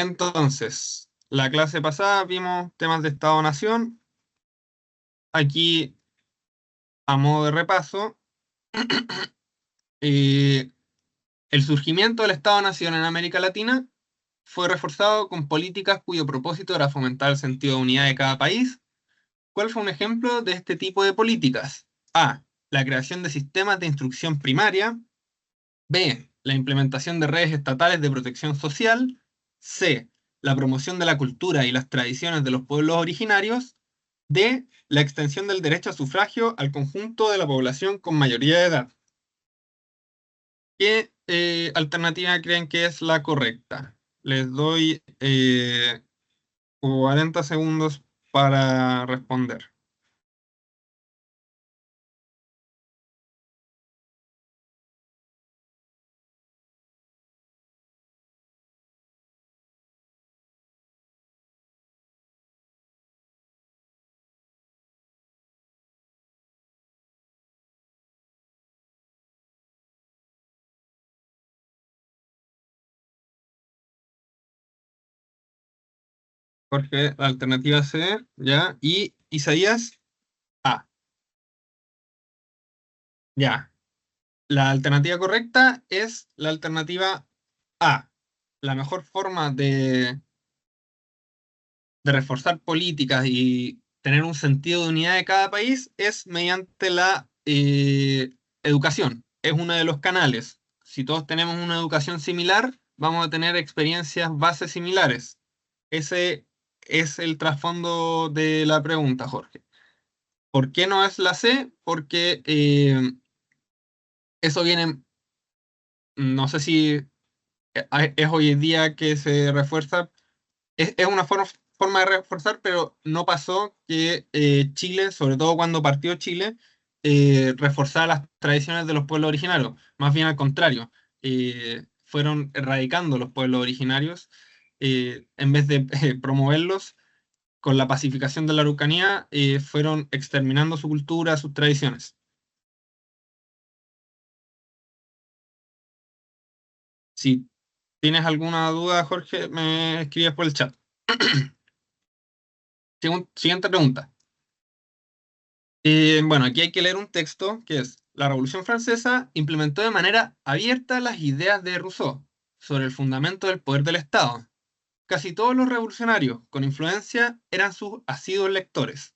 Entonces, la clase pasada vimos temas de Estado-Nación. Aquí, a modo de repaso, eh, el surgimiento del Estado-Nación en América Latina fue reforzado con políticas cuyo propósito era fomentar el sentido de unidad de cada país. ¿Cuál fue un ejemplo de este tipo de políticas? A. La creación de sistemas de instrucción primaria. B. La implementación de redes estatales de protección social. C. La promoción de la cultura y las tradiciones de los pueblos originarios. D. La extensión del derecho a sufragio al conjunto de la población con mayoría de edad. ¿Qué alternativa creen que es la correcta? Les doy 40 segundos para responder. Jorge, la alternativa C, ya. Y Isaías, A, ya. La alternativa correcta es la alternativa A. La mejor forma de reforzar políticas y tener un sentido de unidad de cada país es mediante la educación. Es uno de los canales. Si todos tenemos una educación similar, vamos a tener experiencias bases similares. Ese es el trasfondo de la pregunta, Jorge. ¿Por qué no es la C? Porque eso viene, no sé si es hoy en día que se refuerza, es una forma de reforzar, pero no pasó que Chile, sobre todo cuando partió Chile, reforzara las tradiciones de los pueblos originarios. Más bien al contrario, fueron erradicando los pueblos originarios en vez de promoverlos. Con la pacificación de la Araucanía, fueron exterminando su cultura, sus tradiciones. Si tienes alguna duda, Jorge, me escribes por el chat. Siguiente pregunta. Bueno, aquí hay que leer un texto que es: la Revolución Francesa implementó de manera abierta las ideas de Rousseau sobre el fundamento del poder del Estado. Casi todos los revolucionarios con influencia eran sus asiduos lectores.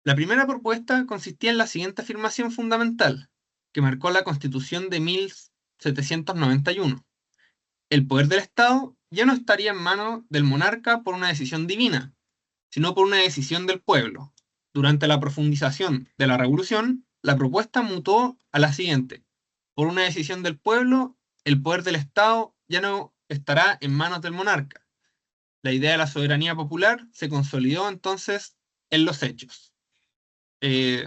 La primera propuesta consistía en la siguiente afirmación fundamental, que marcó la Constitución de 1791. El poder del Estado ya no estaría en manos del monarca por una decisión divina, sino por una decisión del pueblo. Durante la profundización de la revolución, la propuesta mutó a la siguiente: por una decisión del pueblo, el poder del Estado ya no estará en manos del monarca. La idea de la soberanía popular se consolidó entonces en los hechos.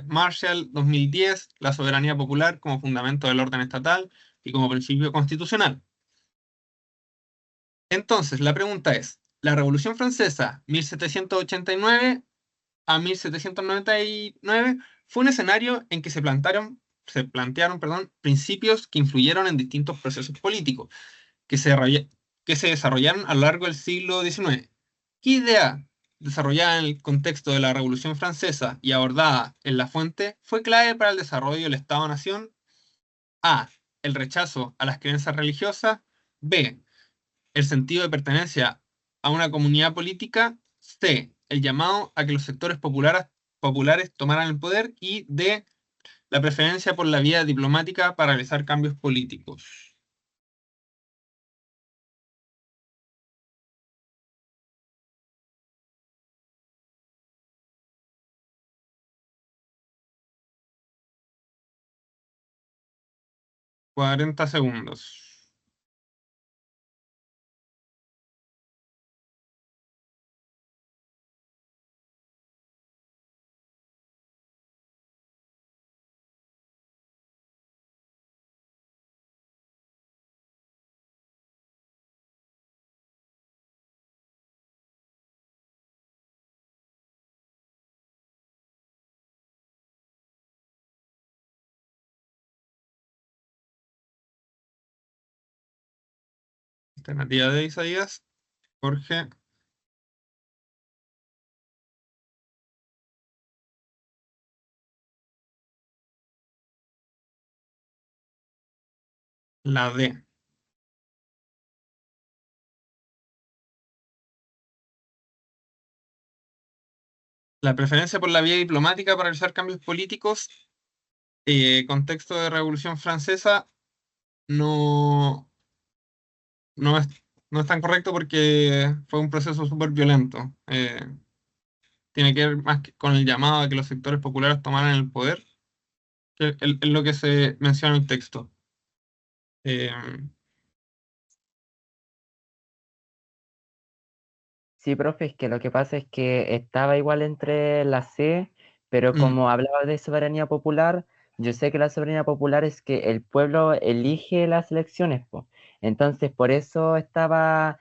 Marshall, 2010, la soberanía popular como fundamento del orden estatal y como principio constitucional. Entonces, la pregunta es: ¿la Revolución Francesa, 1789 a 1799, fue un escenario en que se plantearon, principios que influyeron en distintos procesos políticos que que se desarrollaron a lo largo del siglo XIX? ¿Qué idea desarrollada en el contexto de la Revolución Francesa y abordada en la fuente fue clave para el desarrollo del Estado-Nación? A. El rechazo a las creencias religiosas. B. El sentido de pertenencia a una comunidad política. C. El llamado a que los sectores populares tomaran el poder. Y D. La preferencia por la vía diplomática para realizar cambios políticos. 40 segundos. Alternativa de Isaías. Jorge, la D. La preferencia por la vía diplomática para realizar cambios políticos, contexto de Revolución Francesa, no, no es, no es tan correcto porque fue un proceso súper violento. Tiene que ver más con el llamado a que los sectores populares tomaran el poder, que es lo que se menciona en el texto. Eh, Sí, profe, es que lo que pasa es que estaba igual entre la C, pero mm, como hablaba de soberanía popular, yo sé que la soberanía popular es que el pueblo elige las elecciones, po. Entonces, por eso estaba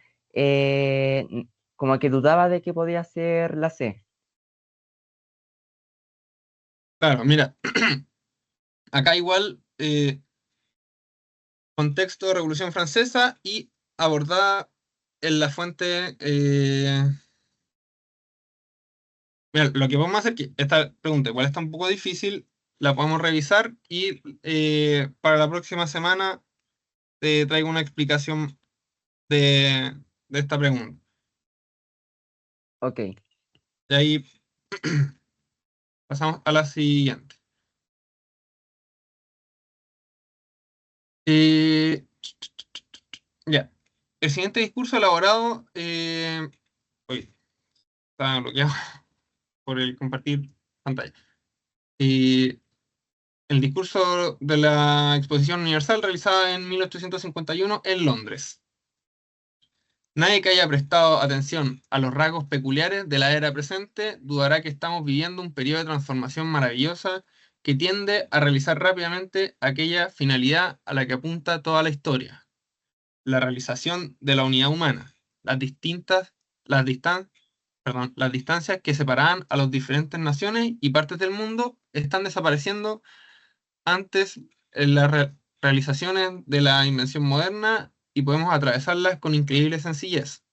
como que dudaba de que podía ser la C. claro, mira, acá igual contexto de Revolución Francesa y abordada en la fuente. Mira, lo que podemos hacer, que esta pregunta igual está un poco difícil, la podemos revisar y para la próxima semana te traigo una explicación de, de esta pregunta. Ok, De ahí pasamos a la siguiente. Eh, ya. El siguiente discurso elaborado. Uy, está bloqueado por el compartir pantalla. Eh, el discurso de la Exposición Universal realizada en 1851 en Londres. Nadie que haya prestado atención a los rasgos peculiares de la era presente dudará que estamos viviendo un periodo de transformación maravillosa que tiende a realizar rápidamente aquella finalidad a la que apunta toda la historia, la realización de la unidad humana. Las distintas, las distan- las distancias que separaban a las diferentes naciones y partes del mundo están desapareciendo antes en las realizaciones de la invención moderna y podemos atravesarlas con increíble sencillez.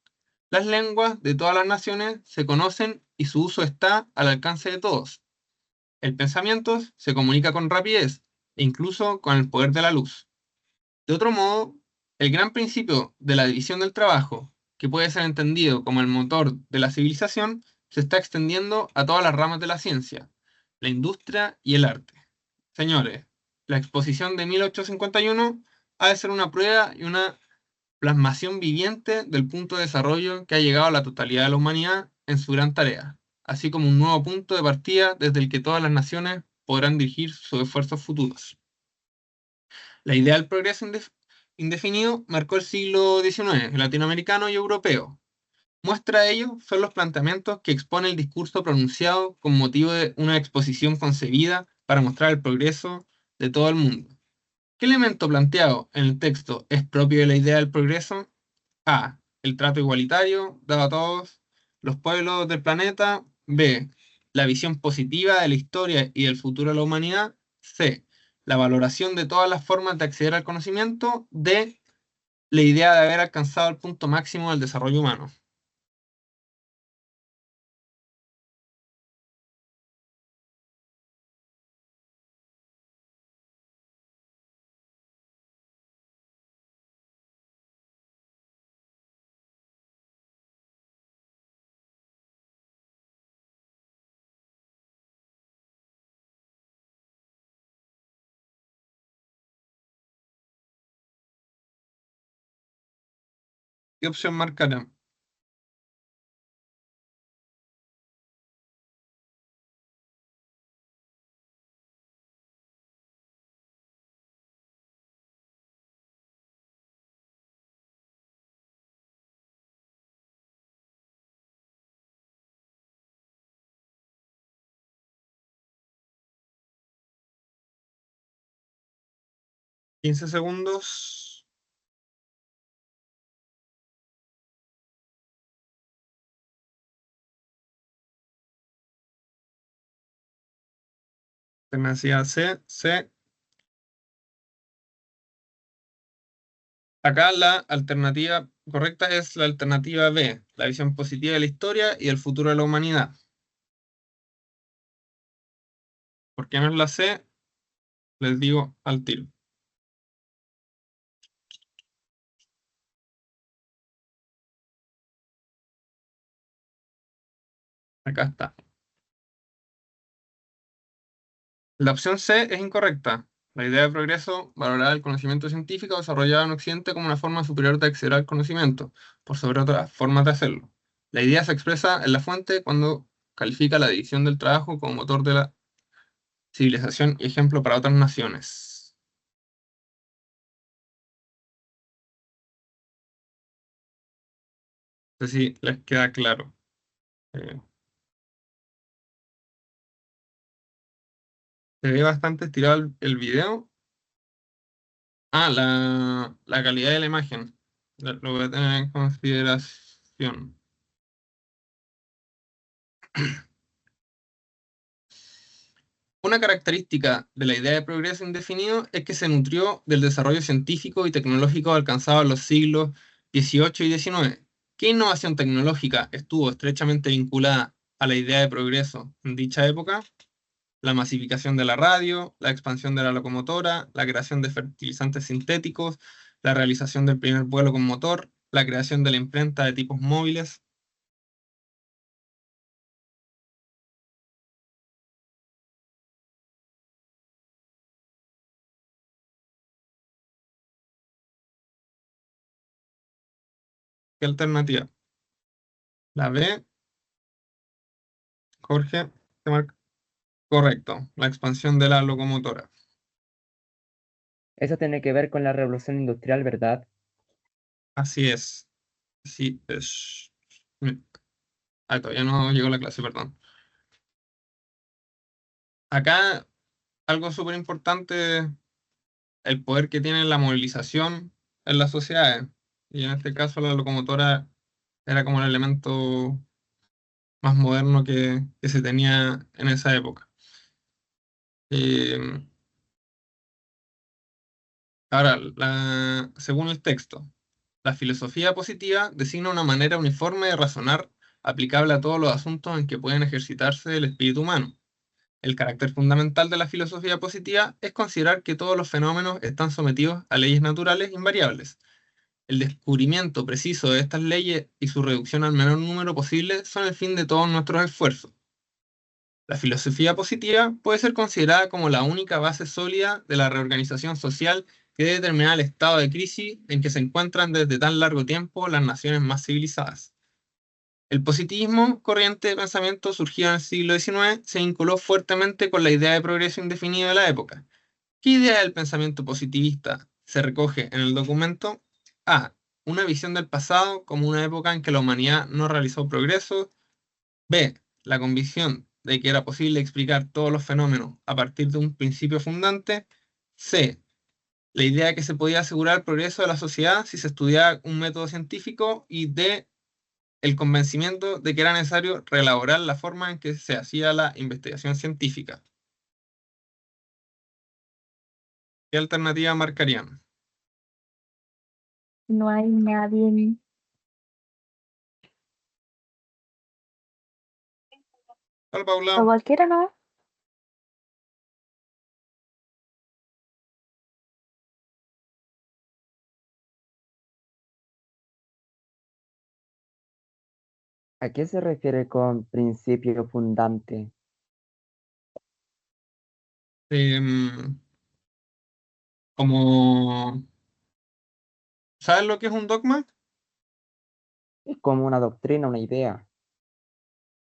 Las lenguas de todas las naciones se conocen y su uso está al alcance de todos. El pensamiento se comunica con rapidez e incluso con el poder de la luz. De otro modo, el gran principio de la división del trabajo, que puede ser entendido como el motor de la civilización, se está extendiendo a todas las ramas de la ciencia, la industria y el arte. Señores, la exposición de 1851 ha de ser una prueba y una plasmación viviente del punto de desarrollo que ha llegado a la totalidad de la humanidad en su gran tarea, así como un nuevo punto de partida desde el que todas las naciones podrán dirigir sus esfuerzos futuros. La idea del progreso indefinido marcó el siglo XIX, latinoamericano y europeo. Muestra de ello son los planteamientos que expone el discurso pronunciado con motivo de una exposición concebida para mostrar el progreso de todo el mundo. ¿Qué elemento planteado en el texto es propio de la idea del progreso? A. El trato igualitario dado a todos los pueblos del planeta. B. La visión positiva de la historia y del futuro de la humanidad. C. La valoración de todas las formas de acceder al conocimiento. D. La idea de haber alcanzado el punto máximo del desarrollo humano. ¿Qué opción marcarán? ¿15 segundos? Alternativa C. C. Acá la alternativa correcta es la alternativa B, la visión positiva de la historia y el futuro de la humanidad. ¿Por qué no es la C? Les digo al tiro. Acá está. La opción C es incorrecta. La idea de progreso valoraba el conocimiento científico desarrollado en Occidente como una forma superior de acceder al conocimiento, por sobre otras formas de hacerlo. La idea se expresa en la fuente cuando califica la división del trabajo como motor de la civilización y ejemplo para otras naciones. No sé si les queda claro. Eh, Se ve bastante estirado el video. Ah, la calidad de la imagen. Lo voy a tener en consideración. Una característica de la idea de progreso indefinido es que se nutrió del desarrollo científico y tecnológico alcanzado en los siglos XVIII y XIX. ¿Qué innovación tecnológica estuvo estrechamente vinculada a la idea de progreso en dicha época? La masificación de la radio, la expansión de la locomotora, la creación de fertilizantes sintéticos, la realización del primer vuelo con motor, la creación de la imprenta de tipos móviles. ¿Qué alternativa? La B, Jorge, te marca. Correcto, la expansión de la locomotora. Eso tiene que ver con la revolución industrial, ¿verdad? Así es. Sí, es. Ah, todavía no llegó la clase, perdón. Acá, algo súper importante, el poder que tiene la movilización en las sociedades. Y en este caso, la locomotora era como el elemento más moderno que se tenía en esa época. Eh, Ahora, según el texto, la filosofía positiva designa una manera uniforme de razonar aplicable a todos los asuntos en que pueden ejercitarse el espíritu humano. El carácter fundamental de la filosofía positiva es considerar que todos los fenómenos están sometidos a leyes naturales invariables. El descubrimiento preciso de estas leyes y su reducción al menor número posible son el fin de todos nuestros esfuerzos. La filosofía positiva puede ser considerada como la única base sólida de la reorganización social que debe determinar el estado de crisis en que se encuentran desde tan largo tiempo las naciones más civilizadas. El positivismo, corriente de pensamiento surgido en el siglo XIX, se vinculó fuertemente con la idea de progreso indefinido de la época. ¿Qué idea del pensamiento positivista se recoge en el documento? A. Una visión del pasado como una época en que la humanidad no realizó progreso. B. La convicción de que era posible explicar todos los fenómenos a partir de un principio fundante. C. La idea de que se podía asegurar el progreso de la sociedad si se estudiaba un método científico. Y D. El convencimiento de que era necesario reelaborar la forma en que se hacía la investigación científica. ¿Qué alternativa marcarían? No hay nadie. Hola, O Paula. cualquiera, ¿no? ¿A qué se refiere con principio fundante? Em, como, ¿sabes lo que es un dogma? Es como una doctrina, una idea.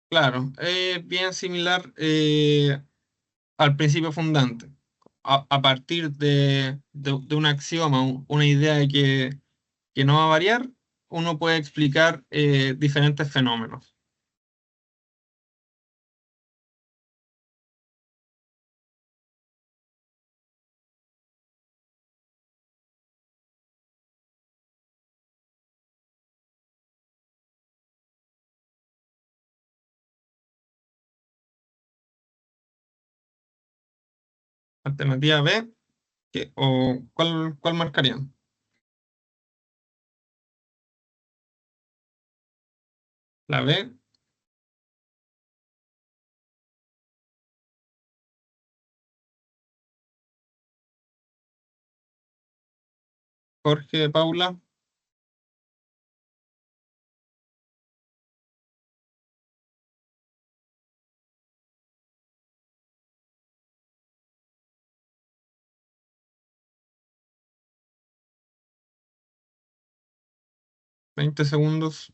Claro, es bien similar al principio fundante. A partir de un axioma, una idea de que no va a variar, uno puede explicar diferentes fenómenos. Alternativa B, o ¿cuál marcarían? La B, Jorge, Paula. 20 segundos.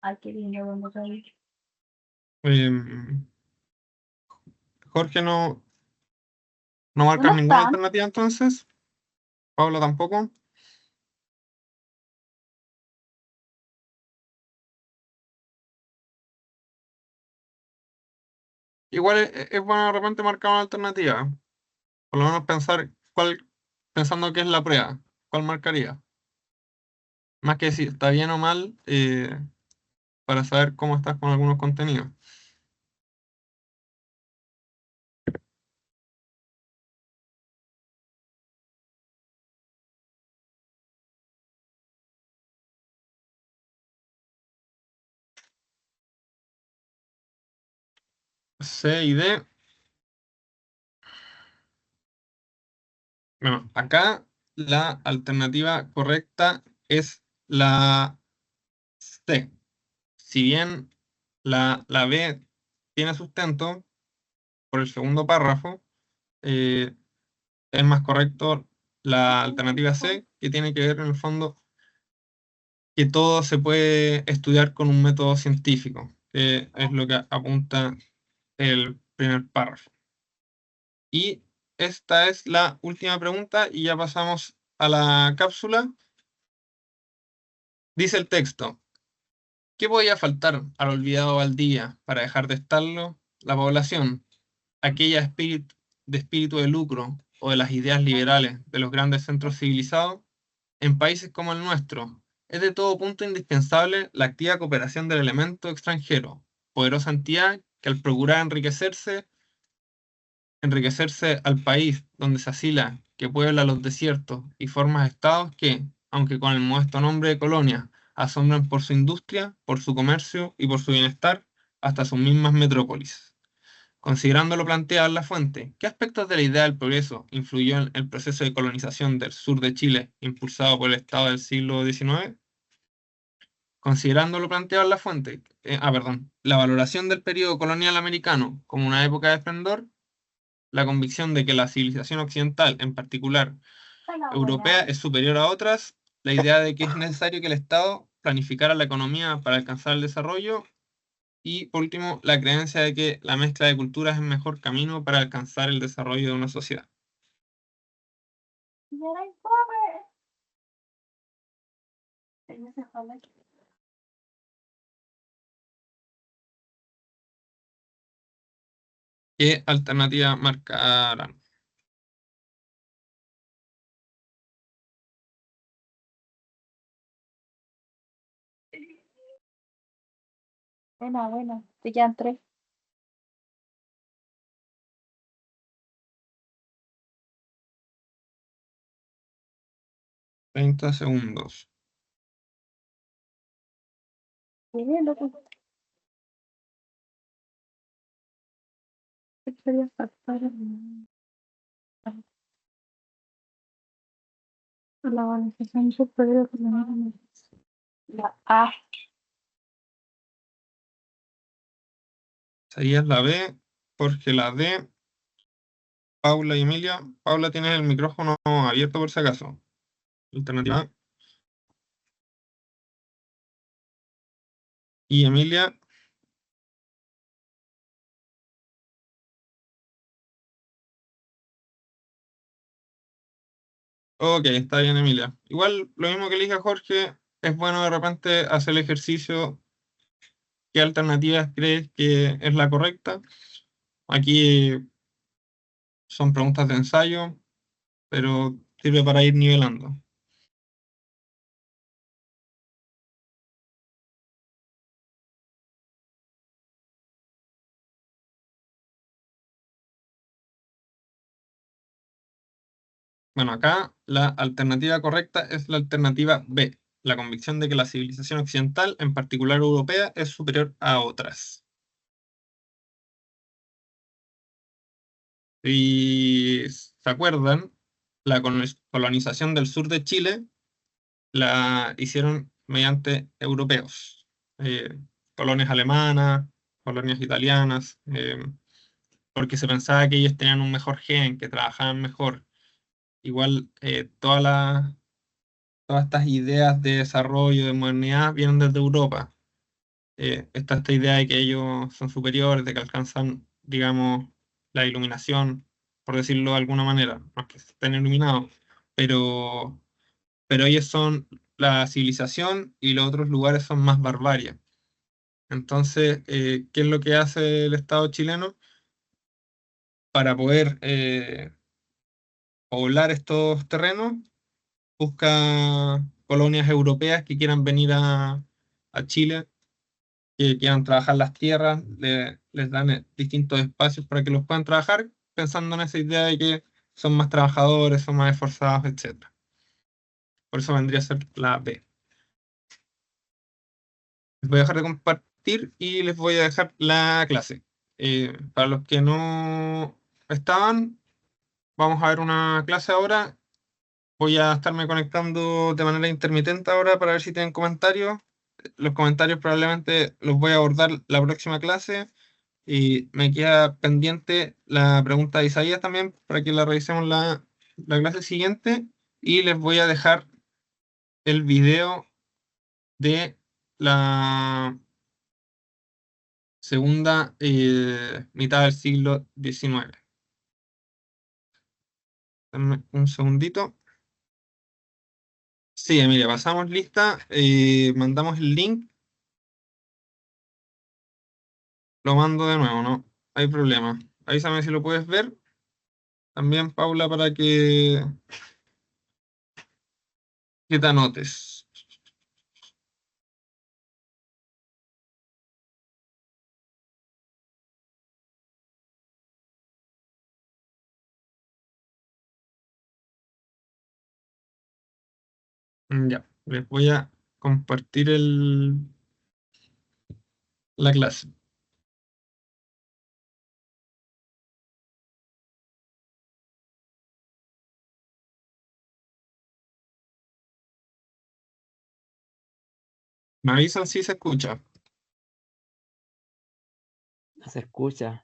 Ay, qué lindo, vamos a ir. Em, Jorge no No, marcas no ninguna están. alternativa entonces. Paula tampoco. Igual es bueno de repente marcar una alternativa. Por lo menos pensar pensando que es la prueba, ¿cuál marcaría? Más que si está bien o mal, para saber cómo estás con algunos contenidos. C y D. Bueno, acá la alternativa correcta es la C. Si bien la B tiene sustento por el segundo párrafo, eh, es más correcto la alternativa C, que tiene que ver en el fondo que todo se puede estudiar con un método científico, que es lo que apunta el primer párrafo. Y esta es la última pregunta y ya pasamos a la cápsula. Dice el texto: ¿qué podía faltar al olvidado Valdivia para dejar de estarlo? La población, aquella de espíritu de lucro o de las ideas liberales de los grandes centros civilizados. En países como el nuestro, es de todo punto indispensable la activa cooperación del elemento extranjero, poderosa entidad que al procurar enriquecerse al país donde se asila, que puebla los desiertos y forma estados que, aunque con el modesto nombre de colonia, asombran por su industria, por su comercio y por su bienestar, hasta sus mismas metrópolis. Considerando lo planteado en la fuente, ¿qué aspectos de la idea del progreso influyó en el proceso de colonización del sur de Chile impulsado por el Estado del siglo XIX? Considerando lo planteado en la fuente, perdón, la valoración del periodo colonial americano como una época de esplendor, la convicción de que la civilización occidental, en particular europea, es superior a otras, la idea de que es necesario que el Estado planificara la economía para alcanzar el desarrollo y, por último, la creencia de que la mezcla de culturas es el mejor camino para alcanzar el desarrollo de una sociedad. Ya era informe. Ella se fue a la- ¿Qué alternativa marcarán? Buena, buena. Te quedan 3. 30 segundos. Bien, loco. ¿Qué quería faltar? La organización superior de la A. Sería la B, Jorge la D, Paula y Emilia. Paula, tienes el micrófono abierto por si acaso. Alternativa A. Y Emilia, Ok, está bien, Emilia. Igual, lo mismo que le dije a Jorge, es bueno de repente hacer el ejercicio. ¿Qué alternativas crees que es la correcta? Aquí son preguntas de ensayo, pero sirve para ir nivelando. Bueno, acá la alternativa correcta es la alternativa B, la convicción de que la civilización occidental, en particular europea, es superior a otras. Si se acuerdan, la colonización del sur de Chile la hicieron mediante europeos, eh, colonias alemanas, colonias italianas, porque se pensaba que ellos tenían un mejor gen, que trabajaban mejor. Igual todas estas ideas de desarrollo, de modernidad, vienen desde Europa. Está esta idea de que ellos son superiores, de que alcanzan, digamos, la iluminación, por decirlo de alguna manera, no es que estén iluminados, pero, pero ellos son la civilización y los otros lugares son más barbarie. Entonces, ¿qué es lo que hace el Estado chileno para poder poblar estos terrenos? Busca colonias europeas que quieran venir a Chile, que quieran trabajar las tierras, les dan distintos espacios para que los puedan trabajar, pensando en esa idea de que son más trabajadores, son más esforzados, etcétera. Por eso vendría a ser la B. Les voy a dejar de compartir y les voy a dejar la clase. Para los que no estaban, vamos a ver una clase ahora. Voy a estarme conectando de manera intermitente ahora para ver si tienen comentarios. Los comentarios probablemente los voy a abordar la próxima clase. Y me queda pendiente la pregunta de Isaías también para que la revisemos la clase siguiente. Y les voy a dejar el video de la segunda mitad del siglo XIX. Dame un segundito. Sí, Emilia, pasamos lista. Mandamos el link. Lo mando de nuevo, no hay problema. Avísame si lo puedes ver. También, Paula, para que te anotes. Ya, les voy a compartir la clase. Me avisan si se escucha. No se escucha.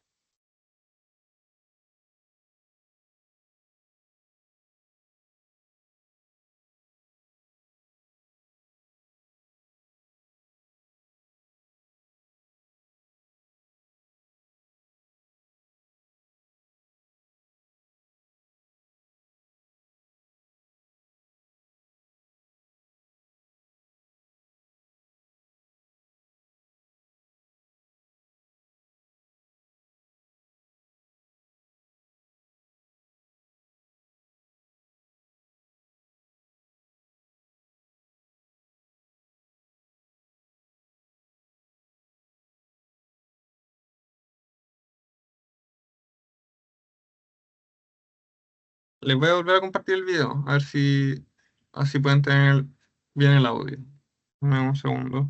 Les voy a volver a compartir el video, a ver si así pueden tener bien el audio. Dame un segundo.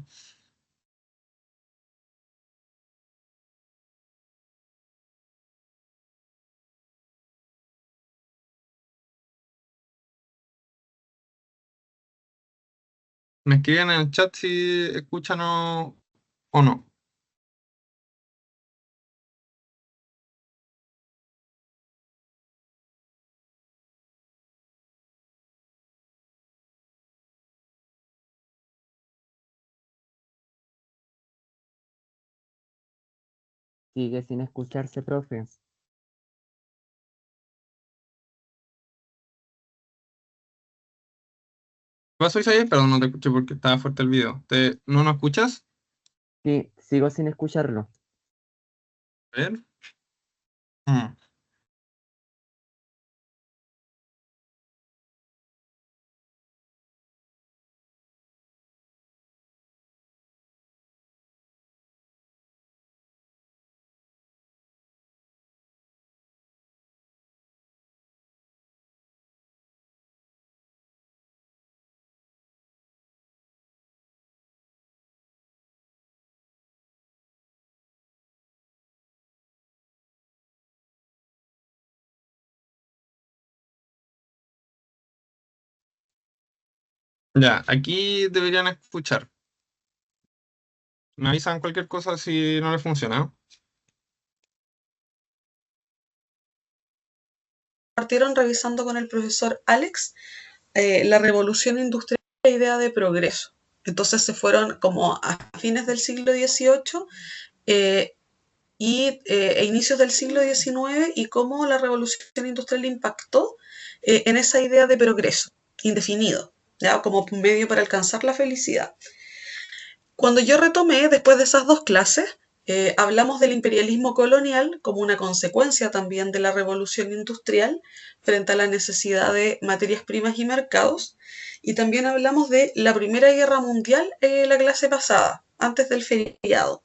Me escriben en el chat si escuchan o no. Sigue sin escucharse, profe. pasó, Isaías? Perdón, no te escuché porque estaba fuerte el video. ¿No nos escuchas? Sí, sigo sin escucharlo. A ver. Mm. Ya, aquí deberían escuchar. Me avisan cualquier cosa si no les funciona. Partieron revisando con el profesor Alex la revolución industrial y la idea de progreso. Entonces se fueron como a fines del siglo XVIII e inicios del siglo XIX y cómo la revolución industrial impactó en esa idea de progreso indefinido, ¿ya? Como un medio para alcanzar la felicidad. Cuando yo retomé, después de esas dos clases, hablamos del imperialismo colonial como una consecuencia también de la revolución industrial frente a la necesidad de materias primas y mercados. Y también hablamos de la Primera Guerra Mundial la clase pasada, antes del feriado.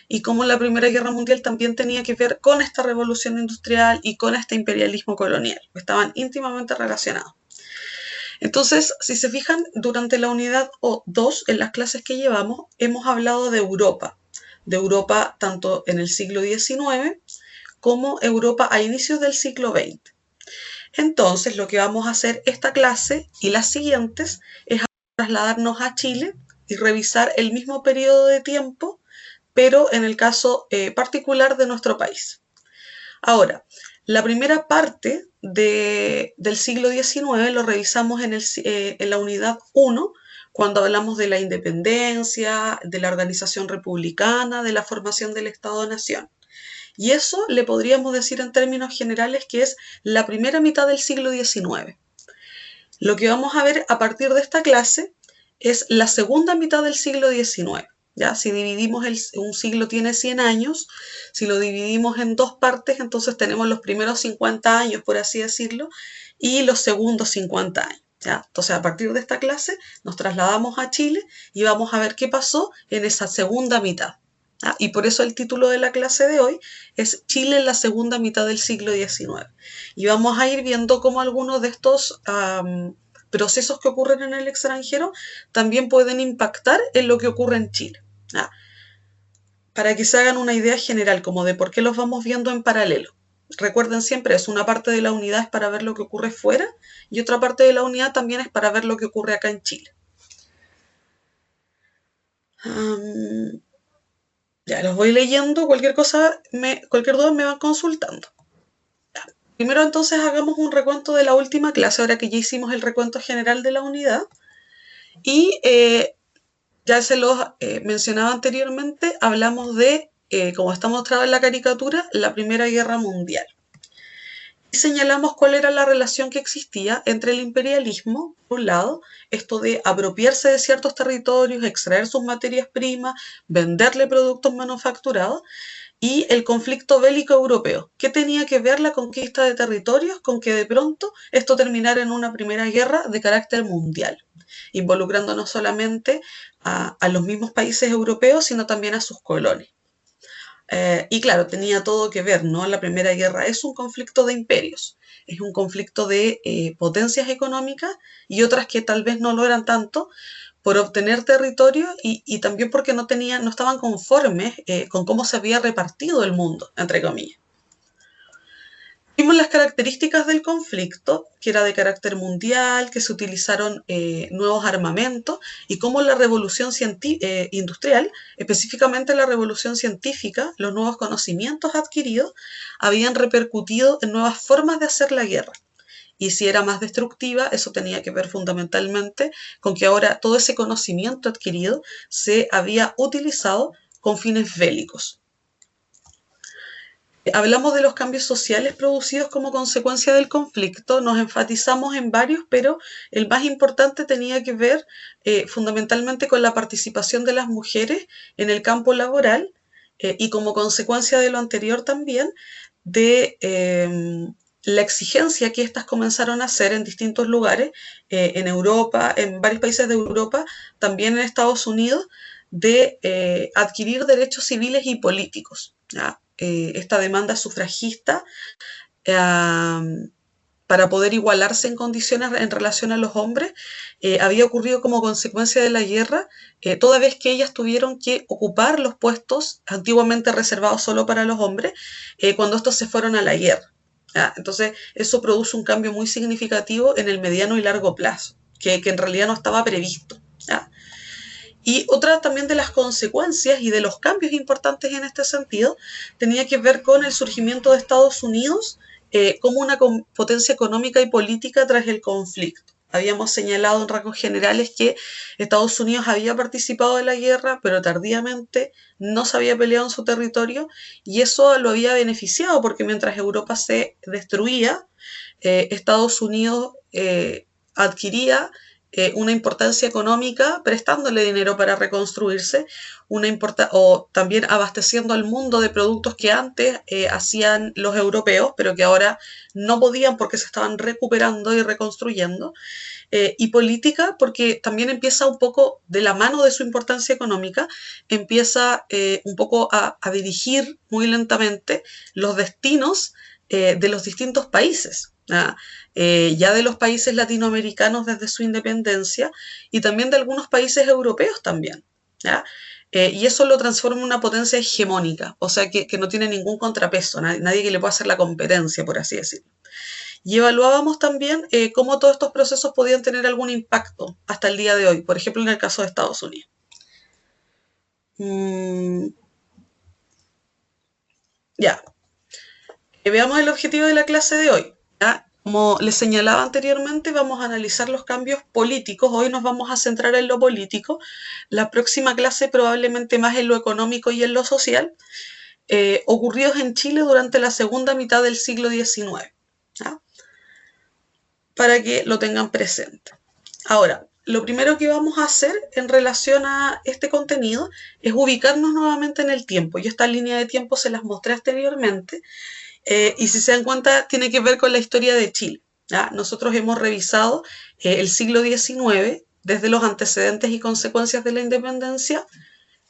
Y cómo la Primera Guerra Mundial también tenía que ver con esta revolución industrial y con este imperialismo colonial. Estaban íntimamente relacionados. Entonces, si se fijan, durante la unidad 2, en las clases que llevamos, hemos hablado de Europa tanto en el siglo XIX como Europa a inicios del siglo XX. Entonces, lo que vamos a hacer esta clase y las siguientes es trasladarnos a Chile y revisar el mismo periodo de tiempo, pero en el caso particular de nuestro país. Ahora, la primera parte del siglo XIX lo revisamos en la unidad 1, cuando hablamos de la independencia, de la organización republicana, de la formación del Estado-Nación. Y eso le podríamos decir en términos generales que es la primera mitad del siglo XIX. Lo que vamos a ver a partir de esta clase es la segunda mitad del siglo XIX. ¿Ya? Si dividimos un siglo tiene 100 años, si lo dividimos en dos partes, entonces tenemos los primeros 50 años, por así decirlo, y los segundos 50 años. ¿Ya? Entonces, a partir de esta clase, nos trasladamos a Chile y vamos a ver qué pasó en esa segunda mitad. ¿Ya? Y por eso el título de la clase de hoy es Chile en la segunda mitad del siglo XIX. Y vamos a ir viendo cómo algunos de estos procesos que ocurren en el extranjero también pueden impactar en lo que ocurre en Chile. ¿Ya? Para que se hagan una idea general como de por qué los vamos viendo en paralelo. Recuerden siempre, es una parte de la unidad es para ver lo que ocurre fuera y otra parte de la unidad también es para ver lo que ocurre acá en Chile. Ya los voy leyendo, cualquier duda me van consultando. Ya. Primero entonces hagamos un recuento de la última clase, ahora que ya hicimos el recuento general de la unidad. Y ya se los mencionaba anteriormente, hablamos de, como está mostrado en la caricatura, la Primera Guerra Mundial. Y señalamos cuál era la relación que existía entre el imperialismo, por un lado, esto de apropiarse de ciertos territorios, extraer sus materias primas, venderle productos manufacturados, y el conflicto bélico europeo. ¿Qué tenía que ver la conquista de territorios con que de pronto esto terminara en una primera guerra de carácter mundial, involucrando no solamente a los mismos países europeos, sino también a sus colonias? Y claro, tenía todo que ver, ¿no? La Primera Guerra es un conflicto de imperios, es un conflicto de potencias económicas y otras que tal vez no lo eran tanto, por obtener territorio y también porque no estaban conformes con cómo se había repartido el mundo, entre comillas. Vimos las características del conflicto, que era de carácter mundial, que se utilizaron nuevos armamentos y cómo la revolución industrial, específicamente la revolución científica, los nuevos conocimientos adquiridos, habían repercutido en nuevas formas de hacer la guerra. Y si era más destructiva, eso tenía que ver fundamentalmente con que ahora todo ese conocimiento adquirido se había utilizado con fines bélicos. Hablamos de los cambios sociales producidos como consecuencia del conflicto, nos enfatizamos en varios, pero el más importante tenía que ver fundamentalmente con la participación de las mujeres en el campo laboral y como consecuencia de lo anterior también de la exigencia que éstas comenzaron a hacer en distintos lugares, en Europa, en varios países de Europa, también en Estados Unidos, de adquirir derechos civiles y políticos, ¿ya? Esta demanda sufragista para poder igualarse en condiciones en relación a los hombres había ocurrido como consecuencia de la guerra, toda vez que ellas tuvieron que ocupar los puestos antiguamente reservados solo para los hombres cuando estos se fueron a la guerra. ¿Ya? Entonces eso produce un cambio muy significativo en el mediano y largo plazo, que en realidad no estaba previsto. ¿Ya? Y otra también de las consecuencias y de los cambios importantes en este sentido tenía que ver con el surgimiento de Estados Unidos como una potencia económica y política tras el conflicto. Habíamos señalado en rasgos generales que Estados Unidos había participado de la guerra, pero tardíamente no se había peleado en su territorio y eso lo había beneficiado porque mientras Europa se destruía, Estados Unidos adquiría una importancia económica prestándole dinero para reconstruirse, o también abasteciendo al mundo de productos que antes hacían los europeos, pero que ahora no podían porque se estaban recuperando y reconstruyendo, y política porque también empieza un poco de la mano de su importancia económica, empieza un poco a dirigir muy lentamente los destinos de los distintos países. Ya de los países latinoamericanos desde su independencia y también de algunos países europeos también. ¿Ya? Y eso lo transforma en una potencia hegemónica, o sea que no tiene ningún contrapeso, nadie que le pueda hacer la competencia, por así decirlo. Y evaluábamos también cómo todos estos procesos podían tener algún impacto hasta el día de hoy, por ejemplo en el caso de Estados Unidos. Ya, veamos el objetivo de la clase de hoy. ¿Ya? Como les señalaba anteriormente, vamos a analizar los cambios políticos. Hoy nos vamos a centrar en lo político. La próxima clase probablemente más en lo económico y en lo social, ocurridos en Chile durante la segunda mitad del siglo XIX. ¿Ya? Para que lo tengan presente. Ahora, lo primero que vamos a hacer en relación a este contenido es ubicarnos nuevamente en el tiempo. Yo esta línea de tiempo se las mostré anteriormente. Y si se dan cuenta, tiene que ver con la historia de Chile. ¿Ya? Nosotros hemos revisado el siglo XIX, desde los antecedentes y consecuencias de la independencia,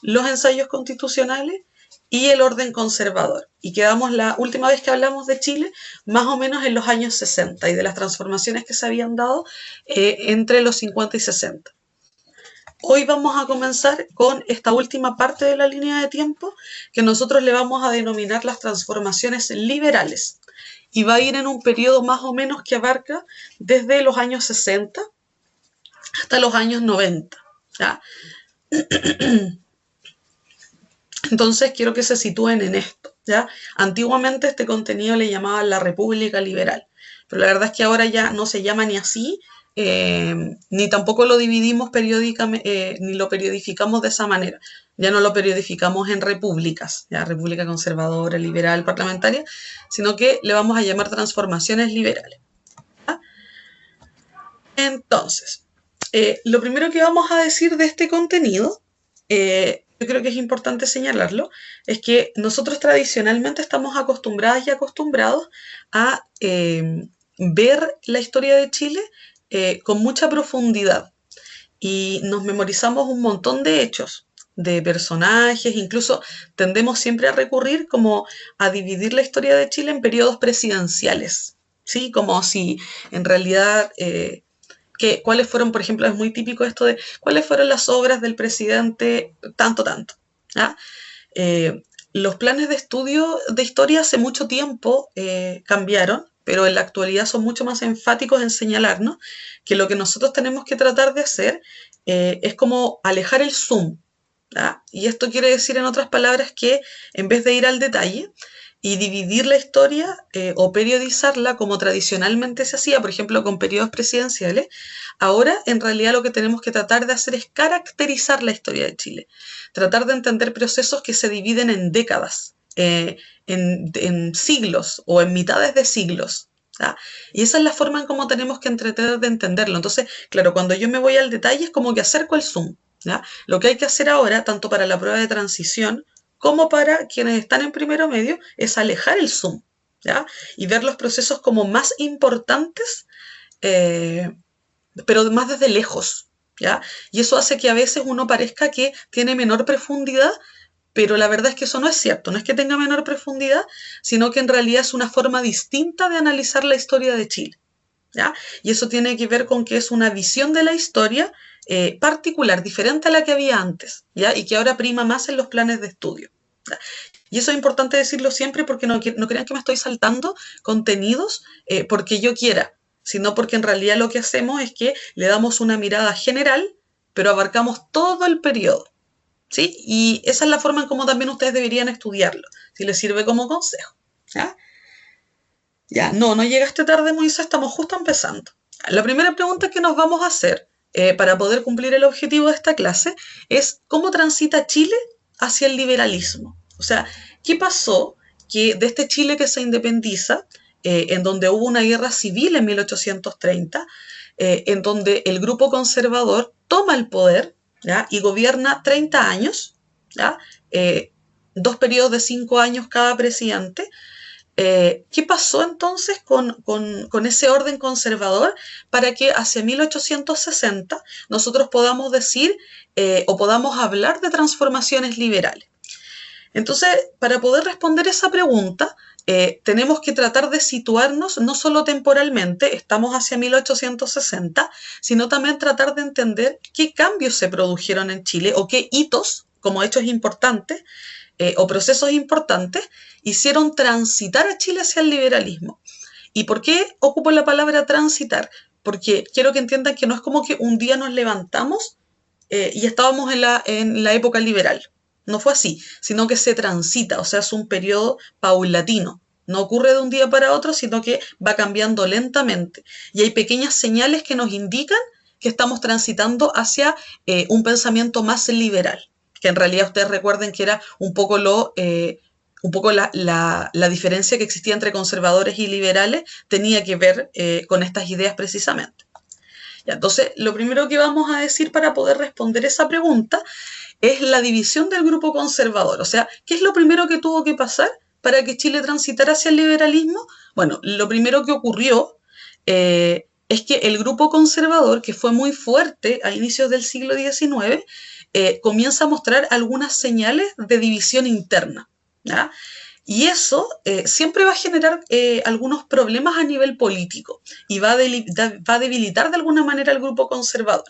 los ensayos constitucionales y el orden conservador. Y quedamos la última vez que hablamos de Chile, más o menos en los años 60 y de las transformaciones que se habían dado entre los 50 y 60. Hoy vamos a comenzar con esta última parte de la línea de tiempo que nosotros le vamos a denominar las transformaciones liberales y va a ir en un periodo más o menos que abarca desde los años 60 hasta los años 90. ¿Ya? Entonces quiero que se sitúen en esto. ¿Ya? Antiguamente este contenido le llamaban la República Liberal, pero la verdad es que ahora ya no se llama ni así, ni tampoco lo dividimos periódicamente, ni lo periodificamos de esa manera. Ya no lo periodificamos en repúblicas, ya república conservadora, liberal, parlamentaria, sino que le vamos a llamar transformaciones liberales. ¿Ya? Entonces, lo primero que vamos a decir de este contenido, yo creo que es importante señalarlo, es que nosotros tradicionalmente estamos acostumbradas y acostumbrados a ver la historia de Chile con mucha profundidad y nos memorizamos un montón de hechos, de personajes, incluso tendemos siempre a recurrir como a dividir la historia de Chile en periodos presidenciales, ¿sí? Como si en realidad, cuáles fueron, por ejemplo, es muy típico esto de cuáles fueron las obras del presidente tanto, ¿ya? Los planes de estudio de historia hace mucho tiempo cambiaron, pero en la actualidad son mucho más enfáticos en señalarnos que lo que nosotros tenemos que tratar de hacer es como alejar el zoom. ¿Ya? Y esto quiere decir, en otras palabras, que en vez de ir al detalle y dividir la historia o periodizarla como tradicionalmente se hacía, por ejemplo, con periodos presidenciales, ahora en realidad lo que tenemos que tratar de hacer es caracterizar la historia de Chile, tratar de entender procesos que se dividen en décadas. en siglos o en mitades de siglos. ¿Ya? Y esa es la forma en cómo tenemos que tratar de entenderlo. Entonces, claro, cuando yo me voy al detalle es como que acerco el zoom. ¿Ya? Lo que hay que hacer ahora, tanto para la prueba de transición como para quienes están en primero medio, es alejar el zoom, ¿ya? Y ver los procesos como más importantes, pero más desde lejos, ¿ya? Y eso hace que a veces uno parezca que tiene menor profundidad, pero la verdad es que eso no es cierto, no es que tenga menor profundidad, sino que en realidad es una forma distinta de analizar la historia de Chile, ¿ya? Y eso tiene que ver con que es una visión de la historia particular, diferente a la que había antes, ¿ya? Y que ahora prima más en los planes de estudio, ¿ya? Y eso es importante decirlo siempre porque no crean que me estoy saltando contenidos porque yo quiera, sino porque en realidad lo que hacemos es que le damos una mirada general, pero abarcamos todo el periodo, ¿sí? Y esa es la forma en cómo también ustedes deberían estudiarlo, si les sirve como consejo, ¿ya? Ya, no llegaste tarde, Moisés, estamos justo empezando. La primera pregunta que nos vamos a hacer para poder cumplir el objetivo de esta clase es ¿cómo transita Chile hacia el liberalismo? O sea, ¿qué pasó que de este Chile que se independiza, en donde hubo una guerra civil en 1830, en donde el grupo conservador toma el poder, ¿ya? Y gobierna 30 años, ¿ya? 2 periodos de 5 años cada presidente? ¿Qué pasó entonces con ese orden conservador para que hacia 1860 nosotros podamos decir o podamos hablar de transformaciones liberales? Entonces, para poder responder esa pregunta, tenemos que tratar de situarnos no solo temporalmente, estamos hacia 1860, sino también tratar de entender qué cambios se produjeron en Chile o qué hitos, como hechos importantes, o procesos importantes, hicieron transitar a Chile hacia el liberalismo. ¿Y por qué ocupo la palabra transitar? Porque quiero que entiendan que no es como que un día nos levantamos y estábamos en la época liberal. No fue así, sino que se transita, o sea, es un periodo paulatino. No ocurre de un día para otro, sino que va cambiando lentamente. Y hay pequeñas señales que nos indican que estamos transitando hacia un pensamiento más liberal, que en realidad ustedes recuerden que era un poco la diferencia que existía entre conservadores y liberales, tenía que ver con estas ideas precisamente. Ya, entonces, lo primero que vamos a decir para poder responder esa pregunta es la división del grupo conservador. O sea, ¿qué es lo primero que tuvo que pasar para que Chile transitara hacia el liberalismo? Bueno, lo primero que ocurrió es que el grupo conservador, que fue muy fuerte a inicios del siglo XIX, comienza a mostrar algunas señales de división interna, ¿ya? Y eso siempre va a generar algunos problemas a nivel político y va a debilitar de alguna manera al grupo conservador,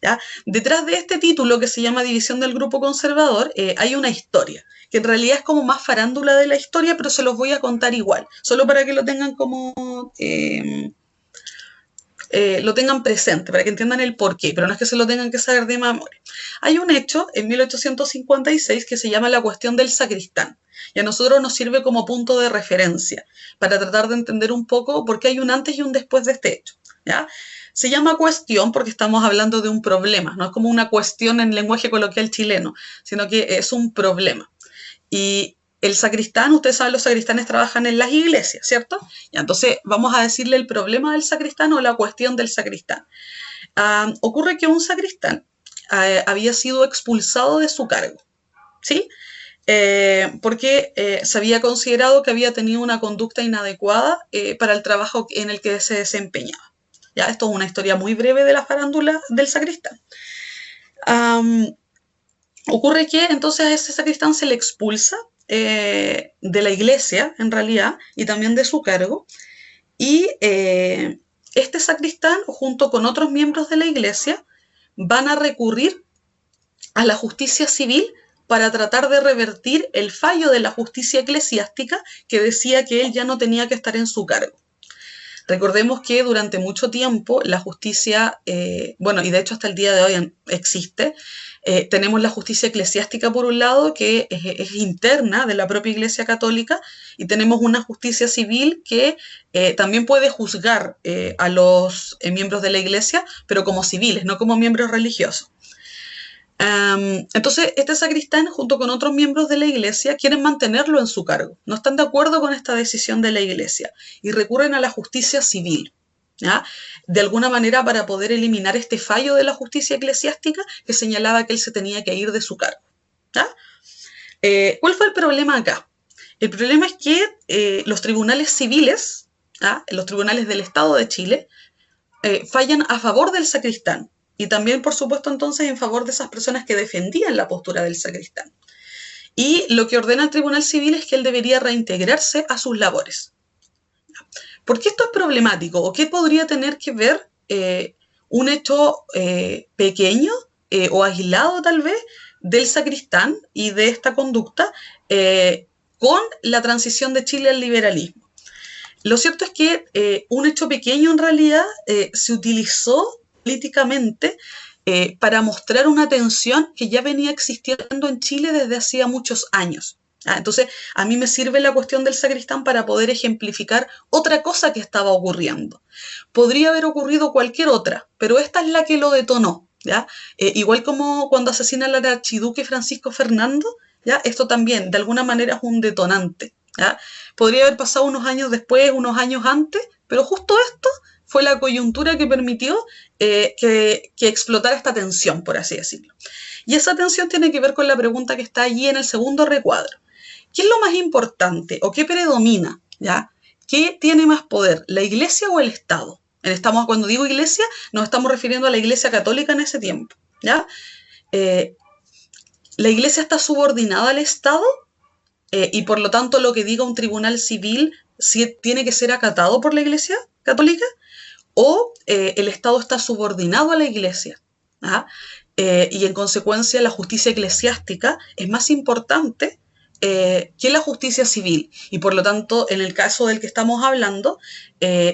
¿ya? Detrás de este título que se llama División del Grupo Conservador hay una historia, que en realidad es como más farándula de la historia, pero se los voy a contar igual, solo para que lo tengan como... lo tengan presente, para que entiendan el porqué, pero no es que se lo tengan que saber de memoria. Hay un hecho en 1856 que se llama la cuestión del sacristán, y a nosotros nos sirve como punto de referencia para tratar de entender un poco por qué hay un antes y un después de este hecho, ¿ya? Se llama cuestión porque estamos hablando de un problema, no es como una cuestión en lenguaje coloquial chileno, sino que es un problema. Y el sacristán, ustedes saben, los sacristanes trabajan en las iglesias, ¿cierto? Y entonces vamos a decirle el problema del sacristán o la cuestión del sacristán. Ocurre que un sacristán había sido expulsado de su cargo, ¿sí? Porque se había considerado que había tenido una conducta inadecuada para el trabajo en el que se desempeñaba. ¿Ya? Esto es una historia muy breve de la farándula del sacristán. Ocurre que entonces a ese sacristán se le expulsa de la iglesia, en realidad, y también de su cargo, y este sacristán, junto con otros miembros de la iglesia, van a recurrir a la justicia civil para tratar de revertir el fallo de la justicia eclesiástica que decía que él ya no tenía que estar en su cargo. Recordemos que durante mucho tiempo la justicia, bueno, y de hecho hasta el día de hoy existe, tenemos la justicia eclesiástica por un lado, que es interna de la propia Iglesia Católica, y tenemos una justicia civil que también puede juzgar a los miembros de la Iglesia, pero como civiles, no como miembros religiosos. Entonces, este sacristán, junto con otros miembros de la iglesia, quieren mantenerlo en su cargo. No están de acuerdo con esta decisión de la iglesia y recurren a la justicia civil, ¿ya? De alguna manera para poder eliminar este fallo de la justicia eclesiástica que señalaba que él se tenía que ir de su cargo, ¿ya? ¿Cuál fue el problema acá? El problema es que los tribunales civiles, ¿ya? Los tribunales del Estado de Chile, fallan a favor del sacristán y también, por supuesto, entonces en favor de esas personas que defendían la postura del sacristán. Y lo que ordena el Tribunal Civil es que él debería reintegrarse a sus labores. ¿Por qué esto es problemático? ¿O qué podría tener que ver un hecho pequeño o aislado tal vez del sacristán y de esta conducta con la transición de Chile al liberalismo? Lo cierto es que un hecho pequeño en realidad se utilizó políticamente para mostrar una tensión que ya venía existiendo en Chile desde hacía muchos años. Entonces, a mí me sirve la cuestión del sacristán para poder ejemplificar otra cosa que estaba ocurriendo. Podría haber ocurrido cualquier otra, pero esta es la que lo detonó, ¿ya? Igual como cuando asesinan al archiduque Francisco Fernando, ¿ya? Esto también, de alguna manera, es un detonante, ¿ya? Podría haber pasado unos años después, unos años antes, pero justo esto fue la coyuntura que permitió que explotara esta tensión, por así decirlo. Y esa tensión tiene que ver con la pregunta que está allí en el segundo recuadro. ¿Qué es lo más importante o qué predomina? ¿Ya? ¿Qué tiene más poder, la iglesia o el Estado? Cuando digo iglesia, nos estamos refiriendo a la iglesia católica en ese tiempo, ¿ya? La iglesia está subordinada al Estado y por lo tanto lo que diga un tribunal civil tiene que ser acatado por la iglesia católica, o el Estado está subordinado a la iglesia, ¿ah? Y en consecuencia la justicia eclesiástica es más importante que la justicia civil. Y por lo tanto, en el caso del que estamos hablando,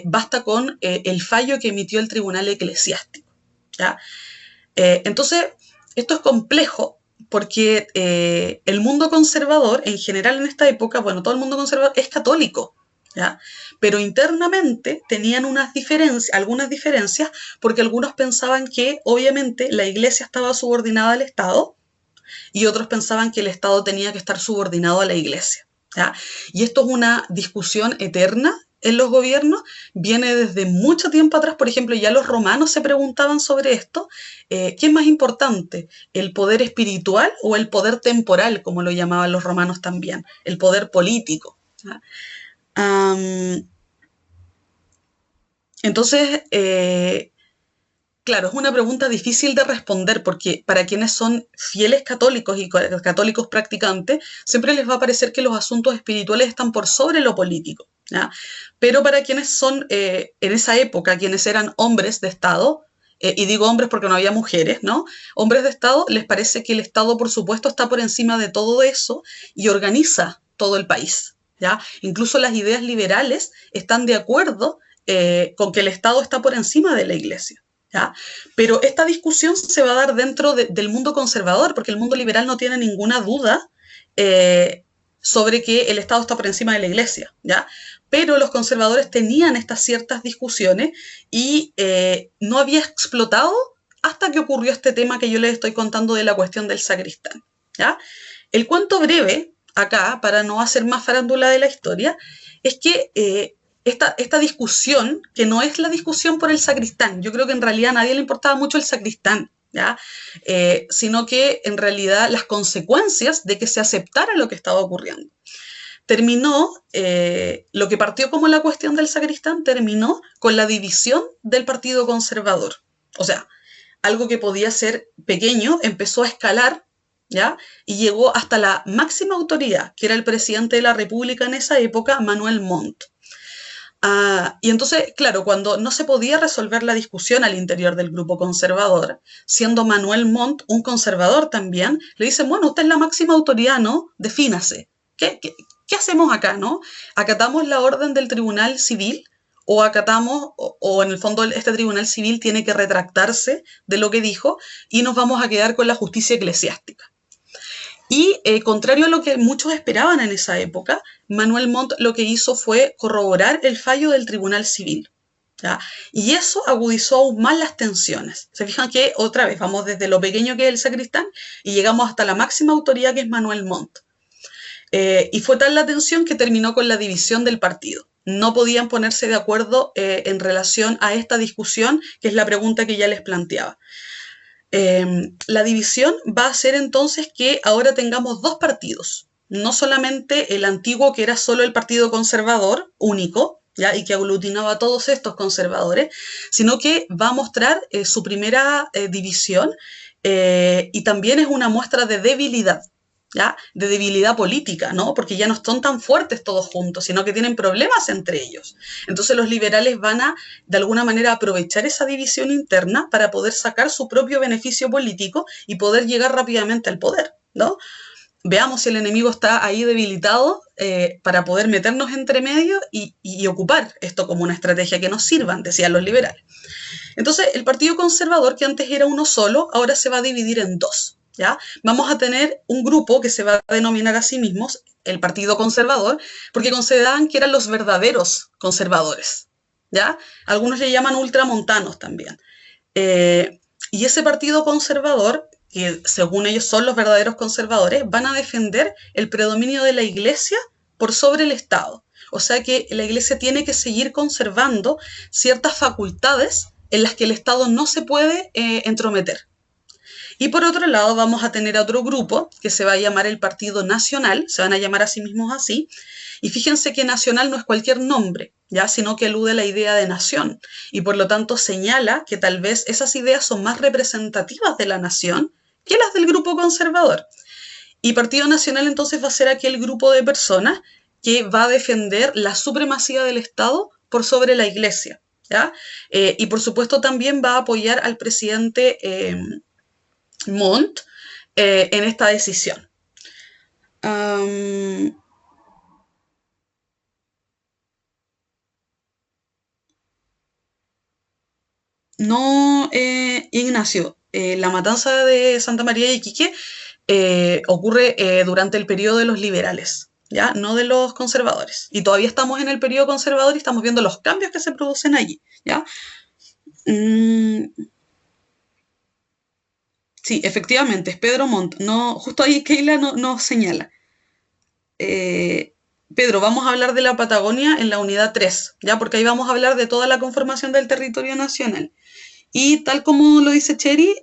basta con el fallo que emitió el tribunal eclesiástico, ¿ya? Entonces, esto es complejo porque el mundo conservador, en general en esta época, bueno, todo el mundo conservador es católico, ¿ya? Pero internamente tenían algunas diferencias, porque algunos pensaban que obviamente la iglesia estaba subordinada al Estado y otros pensaban que el Estado tenía que estar subordinado a la iglesia, ¿ya? Y esto es una discusión eterna en los gobiernos, viene desde mucho tiempo atrás. Por ejemplo, ya los romanos se preguntaban sobre esto, ¿qué es más importante, el poder espiritual o el poder temporal, como lo llamaban los romanos también, el poder político, ¿ya? Entonces, claro, es una pregunta difícil de responder porque para quienes son fieles católicos y católicos practicantes, siempre les va a parecer que los asuntos espirituales están por sobre lo político, ¿ya? Pero para quienes son, en esa época, quienes eran hombres de Estado, y digo hombres porque no había mujeres, ¿no? Hombres de Estado, les parece que el Estado, por supuesto, está por encima de todo eso y organiza todo el país, ¿ya? Incluso las ideas liberales están de acuerdo con que el Estado está por encima de la iglesia, ¿ya? Pero esta discusión se va a dar dentro del mundo conservador, porque el mundo liberal no tiene ninguna duda sobre que el Estado está por encima de la iglesia, ¿ya? Pero los conservadores tenían estas ciertas discusiones y no había explotado hasta que ocurrió este tema que yo les estoy contando de la cuestión del sacristán, ¿ya? El cuento breve, acá, para no hacer más farándula de la historia, es que esta discusión, que no es la discusión por el sacristán, yo creo que en realidad a nadie le importaba mucho el sacristán, ¿ya? Sino que en realidad las consecuencias de que se aceptara lo que estaba ocurriendo. Terminó, lo que partió como la cuestión del sacristán, terminó con la división del Partido Conservador. O sea, algo que podía ser pequeño empezó a escalar, ¿ya? Y llegó hasta la máxima autoridad, que era el presidente de la República en esa época, Manuel Montt. Y entonces, claro, cuando no se podía resolver la discusión al interior del grupo conservador, siendo Manuel Montt un conservador también, le dicen, bueno, usted es la máxima autoridad, ¿no? Defínase. ¿Qué hacemos acá, no? ¿Acatamos la orden del tribunal civil? ¿O acatamos, o en el fondo este tribunal civil tiene que retractarse de lo que dijo y nos vamos a quedar con la justicia eclesiástica? Y contrario a lo que muchos esperaban en esa época, Manuel Montt lo que hizo fue corroborar el fallo del tribunal civil, ¿ya? Y eso agudizó aún más las tensiones. Se fijan que otra vez vamos desde lo pequeño que es el sacristán y llegamos hasta la máxima autoridad que es Manuel Montt. Y fue tal la tensión que terminó con la división del partido. No podían ponerse de acuerdo en relación a esta discusión, que es la pregunta que ya les planteaba. La división va a hacer entonces que ahora tengamos dos partidos, no solamente el antiguo que era solo el Partido Conservador, único, ¿ya? Y que aglutinaba a todos estos conservadores, sino que va a mostrar su primera división y también es una muestra de debilidad, ¿ya? De debilidad política, ¿no? Porque ya no son tan fuertes todos juntos, sino que tienen problemas entre ellos. Entonces los liberales van a, de alguna manera, aprovechar esa división interna para poder sacar su propio beneficio político y poder llegar rápidamente al poder, ¿no? Veamos si el enemigo está ahí debilitado para poder meternos entre medio y ocupar esto como una estrategia que nos sirvan, decían los liberales. Entonces, el Partido Conservador, que antes era uno solo, ahora se va a dividir en dos, ¿ya? Vamos a tener un grupo que se va a denominar a sí mismos el Partido Conservador, porque consideraban que eran los verdaderos conservadores, ¿ya? Algunos le llaman ultramontanos también. Y ese Partido Conservador, que según ellos son los verdaderos conservadores, van a defender el predominio de la Iglesia por sobre el Estado. O sea que la Iglesia tiene que seguir conservando ciertas facultades en las que el Estado no se puede entrometer. Y por otro lado vamos a tener a otro grupo que se va a llamar el Partido Nacional, se van a llamar a sí mismos así, y fíjense que nacional no es cualquier nombre, ¿ya? Sino que alude a la idea de nación, y por lo tanto señala que tal vez esas ideas son más representativas de la nación que las del grupo conservador. Y Partido Nacional entonces va a ser aquel grupo de personas que va a defender la supremacía del Estado por sobre la Iglesia, ¿ya? Y por supuesto también va a apoyar al presidente Montt en esta decisión. No, Ignacio, la matanza de Santa María de Iquique ocurre durante el periodo de los liberales, ¿ya? No de los conservadores. Y todavía estamos en el periodo conservador y estamos viendo los cambios que se producen allí, ¿ya? Sí, efectivamente, es Pedro Montt. No, justo ahí Keila no señala. Pedro, vamos a hablar de la Patagonia en la unidad 3, ¿ya? Porque ahí vamos a hablar de toda la conformación del territorio nacional. Y tal como lo dice Cheri,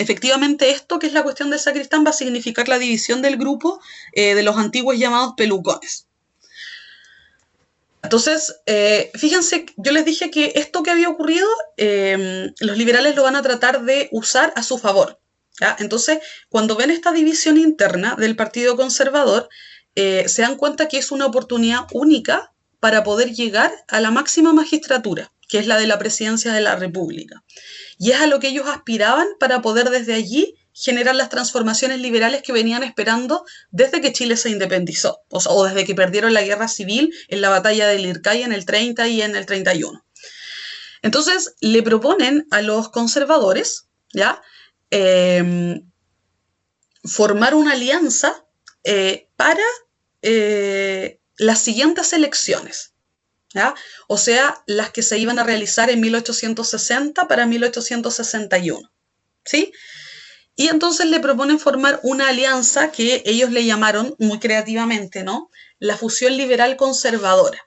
efectivamente esto, que es la cuestión del sacristán, va a significar la división del grupo de los antiguos llamados pelucones. Entonces, fíjense, yo les dije que esto que había ocurrido, los liberales lo van a tratar de usar a su favor, ¿ya? Entonces, cuando ven esta división interna del Partido Conservador, se dan cuenta que es una oportunidad única para poder llegar a la máxima magistratura, que es la de la presidencia de la República. Y es a lo que ellos aspiraban para poder desde allí generar las transformaciones liberales que venían esperando desde que Chile se independizó, o desde que perdieron la guerra civil en la batalla del Ircay en el 30 y en el 31. Entonces, le proponen a los conservadores, ¿ya? Formar una alianza para las siguientes elecciones, ¿ya? O sea, las que se iban a realizar en 1860 para 1861, ¿sí? Y entonces le proponen formar una alianza que ellos le llamaron muy creativamente, ¿no? La fusión liberal conservadora.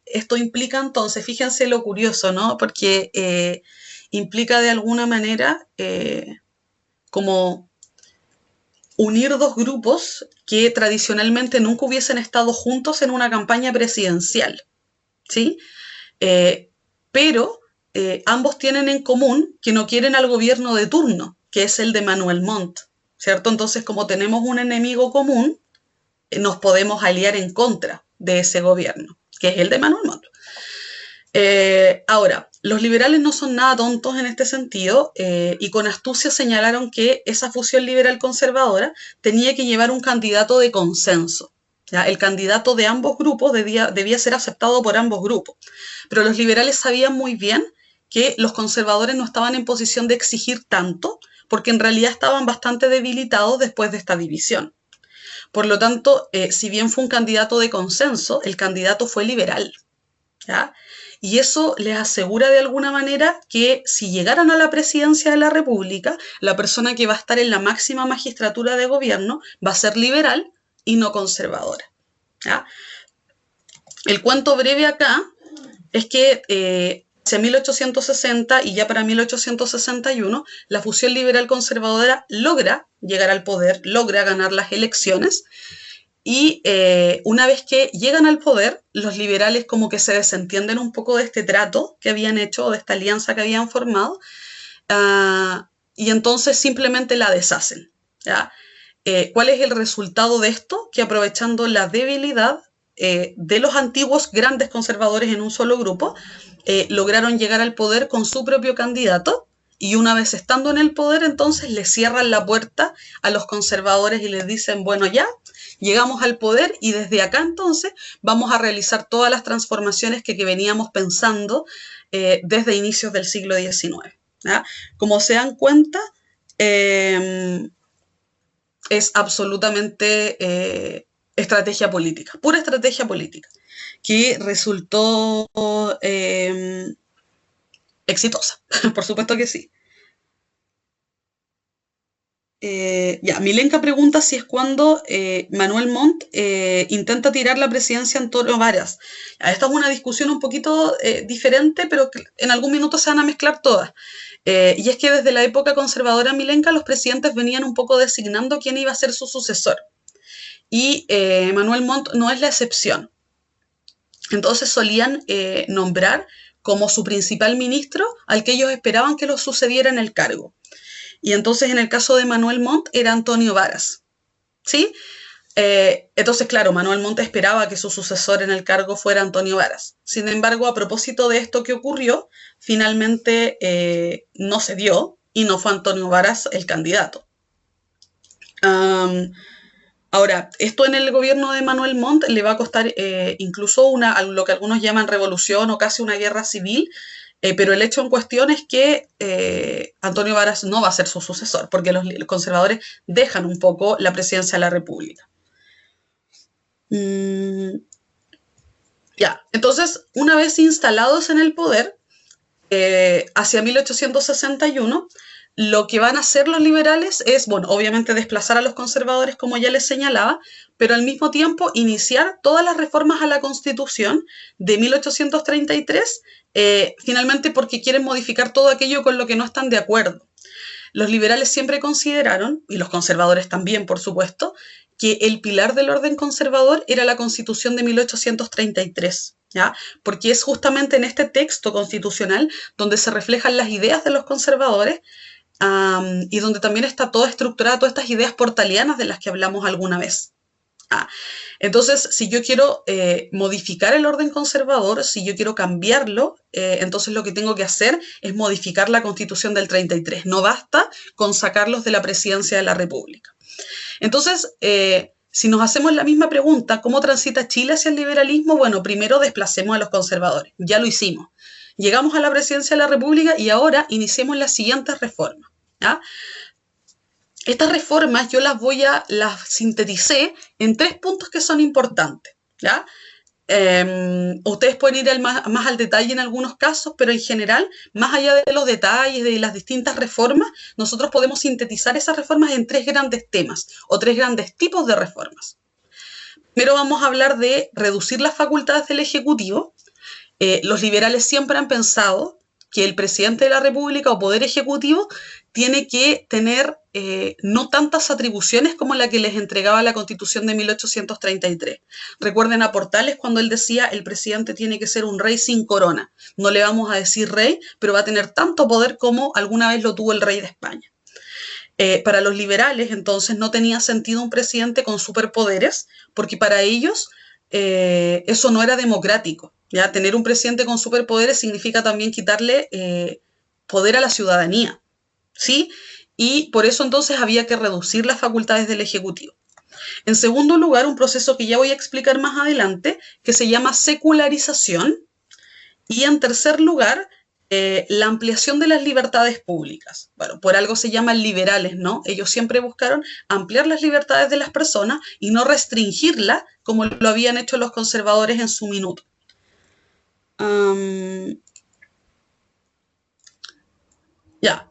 Esto implica entonces, fíjense lo curioso, ¿no? Porque implica de alguna manera como unir dos grupos que tradicionalmente nunca hubiesen estado juntos en una campaña presidencial, ¿sí? Pero ambos tienen en común que no quieren al gobierno de turno, que es el de Manuel Montt, ¿cierto? Entonces, como tenemos un enemigo común, nos podemos aliar en contra de ese gobierno, que es el de Manuel Montt. Ahora, los liberales no son nada tontos en este sentido y con astucia señalaron que esa fusión liberal conservadora tenía que llevar un candidato de consenso, ¿ya? El candidato de ambos grupos debía ser aceptado por ambos grupos, pero los liberales sabían muy bien que los conservadores no estaban en posición de exigir tanto, porque en realidad estaban bastante debilitados después de esta división. Por lo tanto, si bien fue un candidato de consenso, el candidato fue liberal, ¿ya? y eso les asegura de alguna manera que si llegaran a la presidencia de la República, la persona que va a estar en la máxima magistratura de gobierno va a ser liberal y no conservadora. ¿Ya? El cuento breve acá es que hacia 1860 y ya para 1861, la fusión liberal-conservadora logra llegar al poder, logra ganar las elecciones, y una vez que llegan al poder, los liberales como que se desentienden un poco de este trato que habían hecho, de esta alianza que habían formado, y entonces simplemente la deshacen. ¿Ya? ¿Cuál es el resultado de esto? Que aprovechando la debilidad de los antiguos grandes conservadores en un solo grupo, lograron llegar al poder con su propio candidato, y una vez estando en el poder, entonces le cierran la puerta a los conservadores y les dicen, bueno, ya llegamos al poder y desde acá entonces vamos a realizar todas las transformaciones que veníamos pensando desde inicios del siglo XIX. ¿Ya? Como se dan cuenta, es absolutamente estrategia política, pura estrategia política, que resultó exitosa, por supuesto que sí. Milenka pregunta si es cuando Manuel Montt intenta tirar la presidencia a Antonio Varas. Esta es una discusión un poquito diferente, pero que en algún minuto se van a mezclar todas. Y es que desde la época conservadora Milenka, los presidentes venían un poco designando quién iba a ser su sucesor. Y Manuel Montt no es la excepción. Entonces solían nombrar como su principal ministro al que ellos esperaban que lo sucediera en el cargo. Y entonces en el caso de Manuel Montt era Antonio Varas, ¿sí? Entonces, claro, Manuel Montt esperaba que su sucesor en el cargo fuera Antonio Varas. Sin embargo, a propósito de esto que ocurrió, finalmente no se dio y no fue Antonio Varas el candidato. Ahora, esto en el gobierno de Manuel Montt le va a costar incluso lo que algunos llaman revolución o casi una guerra civil, pero el hecho en cuestión es que Antonio Varas no va a ser su sucesor, porque los conservadores dejan un poco la presidencia de la República. Entonces, una vez instalados en el poder, hacia 1861, lo que van a hacer los liberales es, bueno, obviamente desplazar a los conservadores, como ya les señalaba, pero al mismo tiempo iniciar todas las reformas a la Constitución de 1833, finalmente porque quieren modificar todo aquello con lo que no están de acuerdo. Los liberales siempre consideraron, y los conservadores también, por supuesto, que el pilar del orden conservador era la Constitución de 1833. ¿Ya? Porque es justamente en este texto constitucional donde se reflejan las ideas de los conservadores y donde también está toda estructurada, todas estas ideas portalianas de las que hablamos alguna vez. Entonces, si yo quiero modificar el orden conservador, si yo quiero cambiarlo, entonces lo que tengo que hacer es modificar la Constitución del 33. No basta con sacarlos de la presidencia de la República. Entonces, si nos hacemos la misma pregunta, ¿cómo transita Chile hacia el liberalismo? Bueno, primero desplacemos a los conservadores. Ya lo hicimos. Llegamos a la presidencia de la República y ahora iniciemos las siguientes reformas. ¿Ya? Estas reformas yo las sinteticé en 3 puntos que son importantes. ¿Ya? Ustedes pueden ir más al detalle en algunos casos, pero en general, más allá de los detalles de las distintas reformas, nosotros podemos sintetizar esas reformas en 3 grandes temas o 3 grandes tipos de reformas. Primero vamos a hablar de reducir las facultades del Ejecutivo. Los liberales siempre han pensado que el presidente de la República o Poder Ejecutivo tiene que tener no tantas atribuciones como la que les entregaba la Constitución de 1833. Recuerden a Portales cuando él decía el presidente tiene que ser un rey sin corona. No le vamos a decir rey, pero va a tener tanto poder como alguna vez lo tuvo el rey de España. Para los liberales, entonces, no tenía sentido un presidente con superpoderes, porque para ellos eso no era democrático. ¿Ya? Tener un presidente con superpoderes significa también quitarle poder a la ciudadanía, ¿sí? Y por eso entonces había que reducir las facultades del Ejecutivo. En segundo lugar, un proceso que ya voy a explicar más adelante, que se llama secularización. Y en tercer lugar, la ampliación de las libertades públicas. Bueno, por algo se llaman liberales, ¿no? Ellos siempre buscaron ampliar las libertades de las personas y no restringirlas como lo habían hecho los conservadores en su minuto. Ya.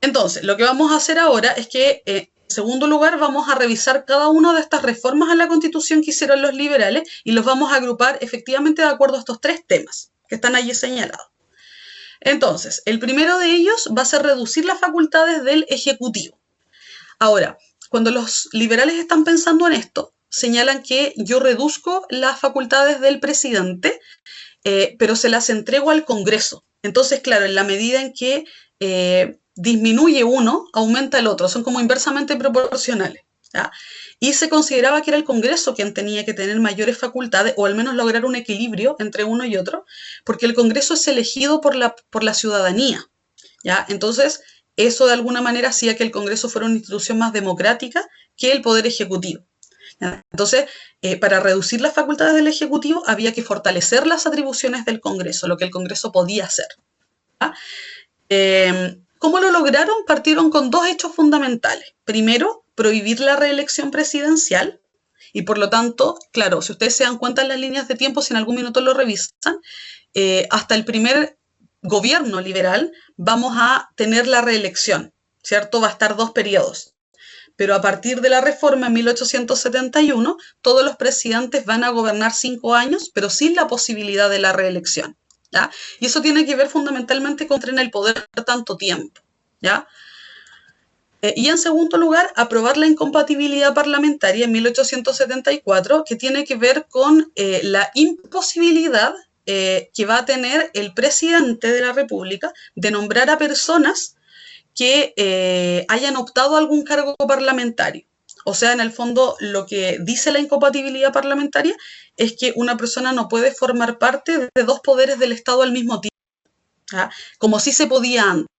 Entonces, lo que vamos a hacer ahora es que, en segundo lugar, vamos a revisar cada una de estas reformas a la Constitución que hicieron los liberales y los vamos a agrupar efectivamente de acuerdo a estos tres temas que están allí señalados. Entonces, el primero de ellos va a ser reducir las facultades del Ejecutivo. Ahora, cuando los liberales están pensando en esto, señalan que yo reduzco las facultades del presidente, pero se las entrego al Congreso. Entonces, claro, en la medida en que disminuye uno, aumenta el otro, son como inversamente proporcionales, ¿ya? Y se consideraba que era el Congreso quien tenía que tener mayores facultades, o al menos lograr un equilibrio entre uno y otro, porque el Congreso es elegido por la ciudadanía, ¿ya? Entonces, eso de alguna manera hacía que el Congreso fuera una institución más democrática que el Poder Ejecutivo. ¿Ya? Entonces, para reducir las facultades del Ejecutivo había que fortalecer las atribuciones del Congreso, lo que el Congreso podía hacer. ¿Ya? ¿Cómo lo lograron? Partieron con dos hechos fundamentales. Primero, prohibir la reelección presidencial y por lo tanto, claro, si ustedes se dan cuenta en las líneas de tiempo, si en algún minuto lo revisan, hasta el primer gobierno liberal vamos a tener la reelección, ¿cierto? Va a estar 2 periodos. Pero a partir de la reforma en 1871, todos los presidentes van a gobernar 5 años, pero sin la posibilidad de la reelección, ¿ya? Y eso tiene que ver fundamentalmente con tener el poder tanto tiempo, ¿ya? Y en segundo lugar, aprobar la incompatibilidad parlamentaria en 1874, que tiene que ver con la imposibilidad que va a tener el presidente de la República de nombrar a personas que hayan optado a algún cargo parlamentario. O sea, en el fondo, lo que dice la incompatibilidad parlamentaria es que una persona no puede formar parte de 2 poderes del Estado al mismo tiempo, ¿ya? Como sí se podía antes.